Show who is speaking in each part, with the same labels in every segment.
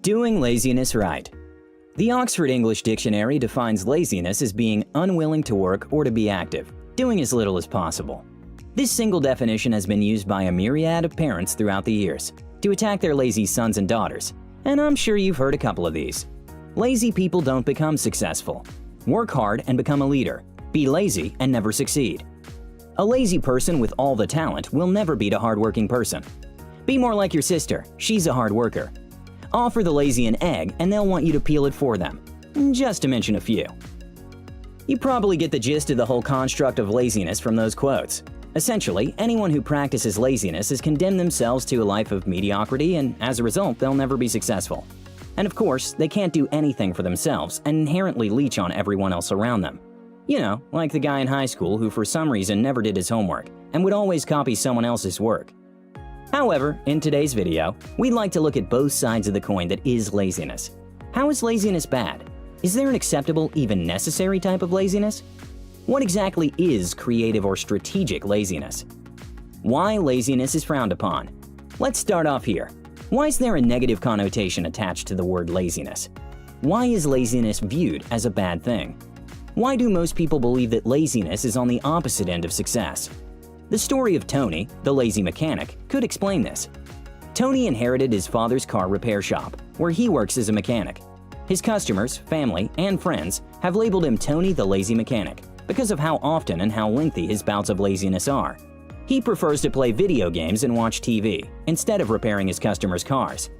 Speaker 1: Doing laziness right. The Oxford English Dictionary defines laziness as being unwilling to work or to be active, doing as little as possible. This single definition has been used by a myriad of parents throughout the years to attack their lazy sons and daughters, and I'm sure you've heard a couple of these. Lazy people don't become successful. Work hard and become a leader. Be lazy and never succeed. A lazy person with all the talent will never beat a hardworking person. Be more like your sister, she's a hard worker. Offer the lazy an egg and they'll want you to peel it for them, just to mention a few. You probably get the gist of the whole construct of laziness from those quotes. Essentially, anyone who practices laziness has condemned themselves to a life of mediocrity, and as a result, they'll never be successful. And of course, they can't do anything for themselves and inherently leech on everyone else around them. You know, like the guy in high school who for some reason never did his homework and would always copy someone else's work. However, in today's video, we'd like to look at both sides of the coin that is laziness. How is laziness bad? Is there an acceptable, even necessary type of laziness? What exactly is creative or strategic laziness? Why laziness is frowned upon? Let's start off here. Why is there a negative connotation attached to the word laziness? Why is laziness viewed as a bad thing? Why do most people believe that laziness is on the opposite end of success? The story of Tony, the lazy mechanic, could explain this. Tony inherited his father's car repair shop, where he works as a mechanic. His customers, family, and friends have labeled him Tony the Lazy Mechanic because of how often and how lengthy his bouts of laziness are. He prefers to play video games and watch TV instead of repairing his customers' cars.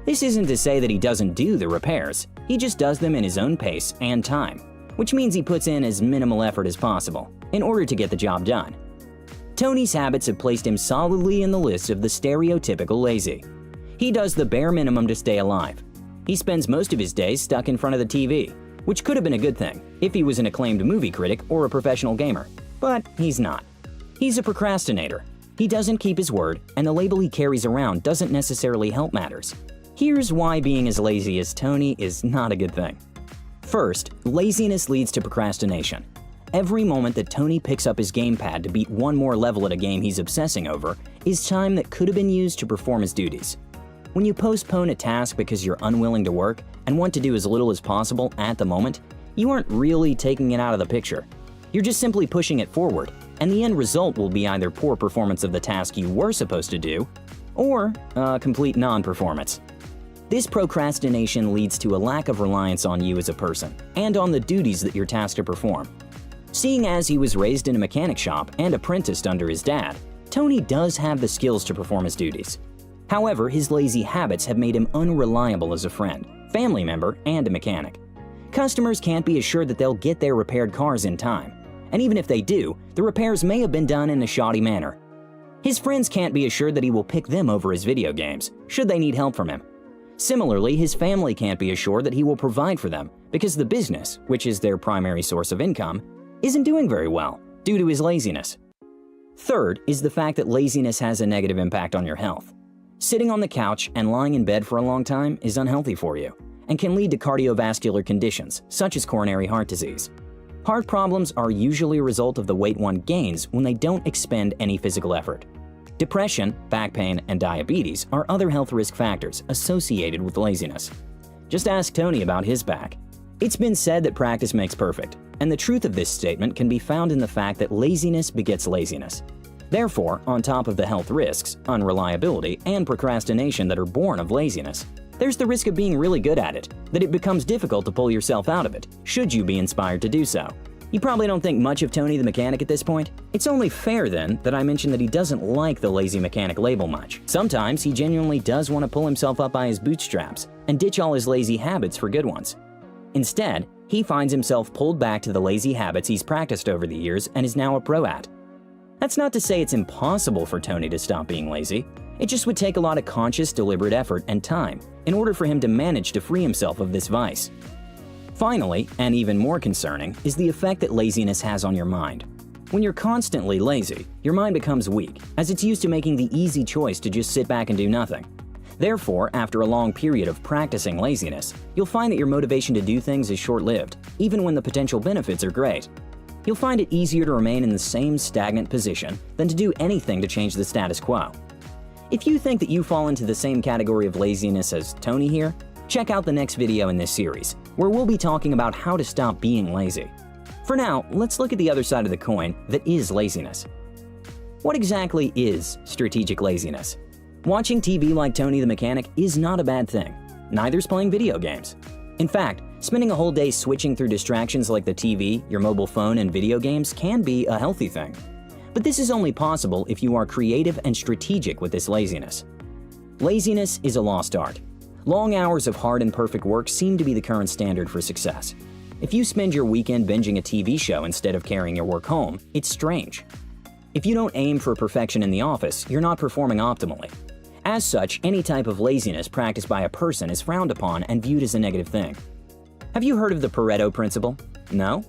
Speaker 1: This isn't to say that he doesn't do the repairs, he just does them in his own pace and time, which means he puts in as minimal effort as possible in order to get the job done. Tony's habits have placed him solidly in the list of the stereotypical lazy. He does the bare minimum to stay alive. He spends most of his days stuck in front of the TV, which could have been a good thing if he was an acclaimed movie critic or a professional gamer, but he's not. He's a procrastinator. He doesn't keep his word, and the label he carries around doesn't necessarily help matters. Here's why being as lazy as Tony is not a good thing. First, laziness leads to procrastination. Every moment that Tony picks up his gamepad to beat one more level at a game he's obsessing over is time that could have been used to perform his duties. When you postpone a task because you're unwilling to work and want to do as little as possible at the moment, you aren't really taking it out of the picture. You're just simply pushing it forward, and the end result will be either poor performance of the task you were supposed to do, or complete non-performance. This procrastination leads to a lack of reliance on you as a person and on the duties that you're tasked to perform. Seeing as he was raised in a mechanic shop and apprenticed under his dad, Tony does have the skills to perform his duties. However, his lazy habits have made him unreliable as a friend, family member, and a mechanic. Customers can't be assured that they'll get their repaired cars in time, and even if they do, the repairs may have been done in a shoddy manner. His friends can't be assured that he will pick them over his video games, should they need help from him. Similarly, his family can't be assured that he will provide for them because the business, which is their primary source of income, isn't doing very well due to his laziness. Third is the fact that laziness has a negative impact on your health. Sitting on the couch and lying in bed for a long time is unhealthy for you and can lead to cardiovascular conditions such as coronary heart disease. Heart problems are usually a result of the weight one gains when they don't expend any physical effort. Depression, back pain, and diabetes are other health risk factors associated with laziness. Just ask Tony about his back. It's been said that practice makes perfect, and the truth of this statement can be found in the fact that laziness begets laziness. Therefore, on top of the health risks, unreliability, and procrastination that are born of laziness, there's the risk of being really good at it, that it becomes difficult to pull yourself out of it, should you be inspired to do so. You probably don't think much of Tony the mechanic at this point. It's only fair then that I mention that he doesn't like the lazy mechanic label much. Sometimes he genuinely does want to pull himself up by his bootstraps and ditch all his lazy habits for good ones. Instead, he finds himself pulled back to the lazy habits he's practiced over the years and is now a pro at. That's not to say it's impossible for Tony to stop being lazy. It just would take a lot of conscious, deliberate effort and time in order for him to manage to free himself of this vice. Finally, and even more concerning, is the effect that laziness has on your mind. When you're constantly lazy, your mind becomes weak, as it's used to making the easy choice to just sit back and do nothing. Therefore, after a long period of practicing laziness, you'll find that your motivation to do things is short-lived, even when the potential benefits are great. You'll find it easier to remain in the same stagnant position than to do anything to change the status quo. If you think that you fall into the same category of laziness as Tony here, Check out the next video in this series, where we'll be talking about how to stop being lazy. For now, let's look at the other side of the coin that is laziness. What exactly is strategic laziness? Watching TV like Tony the Mechanic is not a bad thing. Neither's playing video games. In fact, spending a whole day switching through distractions like the TV, your mobile phone, and video games can be a healthy thing. But this is only possible if you are creative and strategic with this laziness. Laziness is a lost art. Long hours of hard and perfect work seem to be the current standard for success. If you spend your weekend binging a TV show instead of carrying your work home, it's strange. If you don't aim for perfection in the office, you're not performing optimally. As such, any type of laziness practiced by a person is frowned upon and viewed as a negative thing. Have you heard of the Pareto principle? No?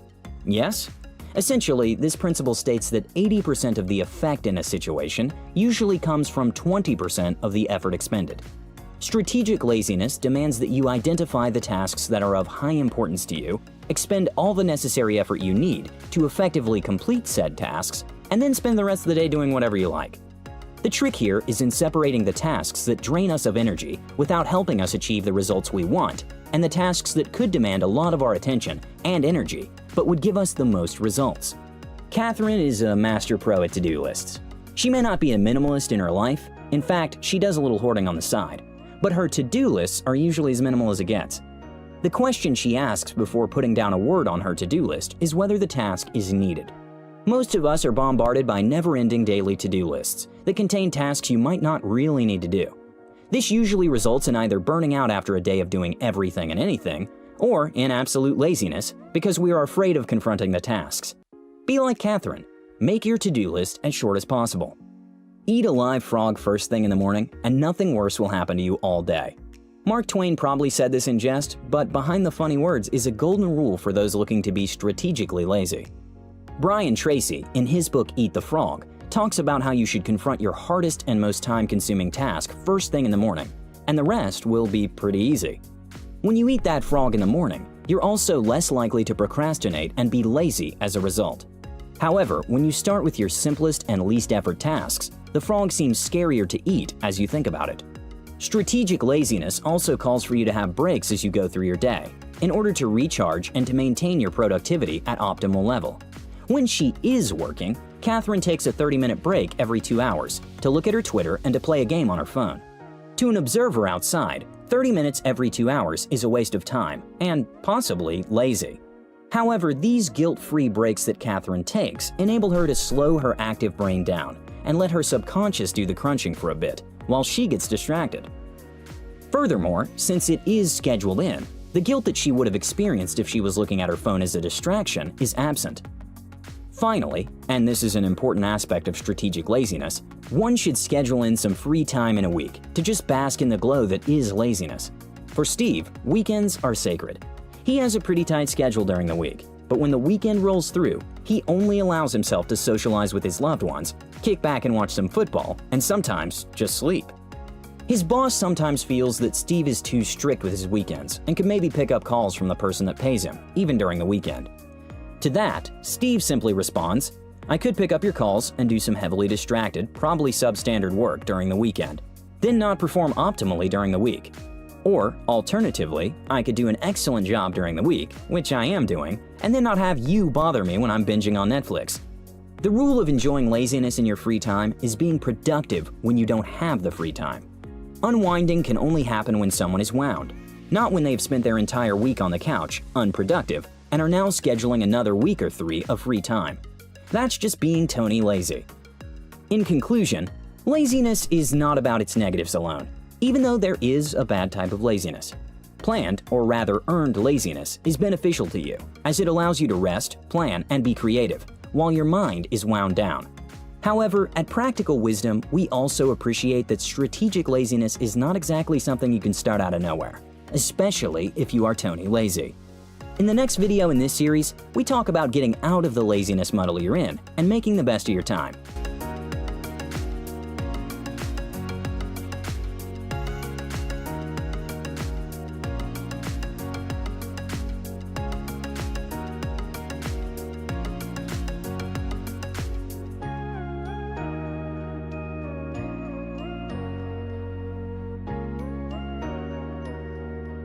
Speaker 1: Yes? Essentially, this principle states that 80% of the effect in a situation usually comes from 20% of the effort expended. Strategic laziness demands that you identify the tasks that are of high importance to you, expend all the necessary effort you need to effectively complete said tasks, and then spend the rest of the day doing whatever you like. The trick here is in separating the tasks that drain us of energy without helping us achieve the results we want, and the tasks that could demand a lot of our attention and energy, but would give us the most results. Catherine is a master pro at to-do lists. She may not be a minimalist in her life. In fact, she does a little hoarding on the side. But her to-do lists are usually as minimal as it gets. The question she asks before putting down a word on her to-do list is whether the task is needed. Most of us are bombarded by never-ending daily to-do lists that contain tasks you might not really need to do. This usually results in either burning out after a day of doing everything and anything, or in absolute laziness because we are afraid of confronting the tasks. Be like Catherine. Make your to-do list as short as possible. Eat a live frog first thing in the morning, and nothing worse will happen to you all day. Mark Twain probably said this in jest, but behind the funny words is a golden rule for those looking to be strategically lazy. Brian Tracy, in his book Eat the Frog, talks about how you should confront your hardest and most time-consuming task first thing in the morning, and the rest will be pretty easy. When you eat that frog in the morning, you're also less likely to procrastinate and be lazy as a result. However, when you start with your simplest and least effort tasks, the frog seems scarier to eat as you think about it. Strategic laziness also calls for you to have breaks as you go through your day, in order to recharge and to maintain your productivity at optimal level. When she is working, Catherine takes a 30-minute break every 2 hours to look at her Twitter and to play a game on her phone. To an observer outside, 30 minutes every 2 hours is a waste of time and possibly lazy. However, these guilt-free breaks that Catherine takes enable her to slow her active brain down and let her subconscious do the crunching for a bit while she gets distracted. Furthermore, since it is scheduled in, the guilt that she would have experienced if she was looking at her phone as a distraction is absent. Finally, and this is an important aspect of strategic laziness, one should schedule in some free time in a week to just bask in the glow that is laziness. For Steve, weekends are sacred. He has a pretty tight schedule during the week, but when the weekend rolls through, he only allows himself to socialize with his loved ones, kick back and watch some football, and sometimes just sleep. His boss sometimes feels that Steve is too strict with his weekends and could maybe pick up calls from the person that pays him, even during the weekend. To that, Steve simply responds, "I could pick up your calls and do some heavily distracted, probably substandard work during the weekend, then not perform optimally during the week. Or, alternatively, I could do an excellent job during the week, which I am doing, and then not have you bother me when I'm binging on Netflix." The rule of enjoying laziness in your free time is being productive when you don't have the free time. Unwinding can only happen when someone is wound, not when they've spent their entire week on the couch, unproductive, and are now scheduling another week or 3 of free time. That's just being Tony lazy. In conclusion, laziness is not about its negatives alone, even though there is a bad type of laziness. Planned, or rather earned laziness, is beneficial to you, as it allows you to rest, plan, and be creative, while your mind is wound down. However, at Practical Wisdom, we also appreciate that strategic laziness is not exactly something you can start out of nowhere, especially if you are Tony lazy. In the next video in this series, we talk about getting out of the laziness muddle you're in and making the best of your time.